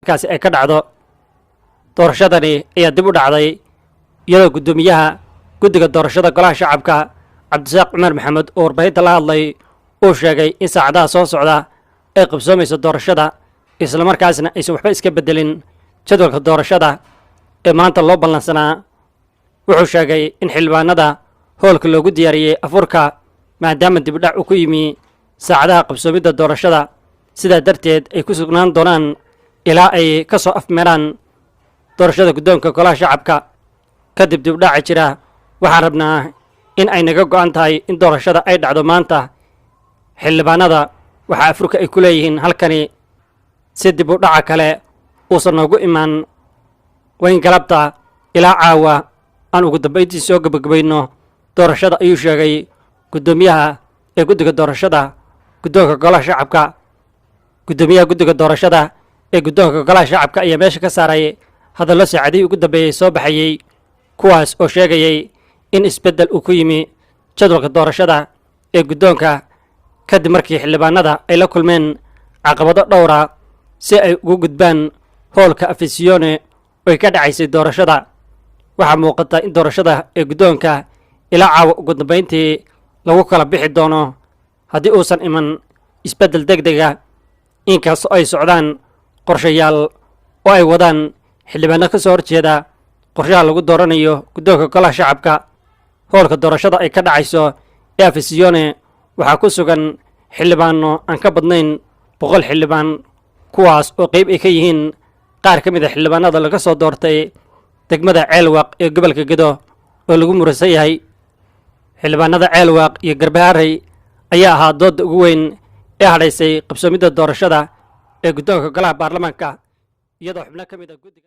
kaasi ay ka dhacdo. doorashadani ayaa dib u dhacday iyadoo guddoomiyaha guddiga doorashada golaha shacabka cabdisaaq cumar maxamed oo warbaahinta la hadlay uu sheegay in saacadaha soo socda ay qabsoomayso doorashada islamarkaasna aysan waxba iska beddelin jadwalka doorashada ee maanta loo ballansanaa. wuxuu sheegay in xildhibaanada hoolka loogu diyaariyey afurka maadaama dibdhac uu ku yimi saacadaha qabsoomidda doorashada, sidaa darteed ay ku sugnaan doonaan ilaa ay ka soo afmeeraan doorashada guddoonka golaha shacabka. kadib dibdhaca jira waxaan rabnaa in ay naga go'an tahay in doorashada ay dhacdo maanta. xildhibaanada waxaa afurka ay ku leeyihiin halkani si dib u dhaca kale uusan noogu imaan wayn galabta ilaa caawa aan ugu dambayntii soo gebagabayno doorashada, ayuu sheegay guddoomiyaha ee guddiga doorashada guddoonka golaha shacabka. guddoomiyaha guddiga doorashada ee guddoonka golaha shacabka ayaa meesha ka saaray hadallo saacadihii ugu dambeeyey soo baxayey, kuwaas oo sheegayay in isbeddel uu ku yimi jadwalka doorashada ee guddoonka kadib markii xildhibaanada ay la kulmeen caqabado dhowra si ay ugu gudbaan hoolka afisiyone oo ay ka dhacaysay doorashada. waxaa muuqata in doorashada ee guddoonka ilaa caawa ugu dambayntii lagu kala bixi doono haddii uusan iman isbeddel deg dega, inkastoo ay socdaan qorshayaal oo ay wadaan xildhibaano ka soo horjeeda qorshaha lagu dooranayo guddoonka golaha shacabka. hoolka doorashada ay ka dhacayso ee afisiyone waxaa ku sugan xildhibaano aan ka badnayn 100 xildhibaan, kuwaas oo qayb ay ka yihiin qaar ka mid a xildhibaanada laga soo doortay degmada ceelwaaq ee gobolka gedo oo lagu muransan yahay. xildhibaanada ceelwaaq iyo garbaharey ayaa ahaa doodda ugu weyn ee hadhaysay qabsoomidda doorashada ee guddoonka golaha baarlamaanka, iyadoo xubno ka mid a guddiga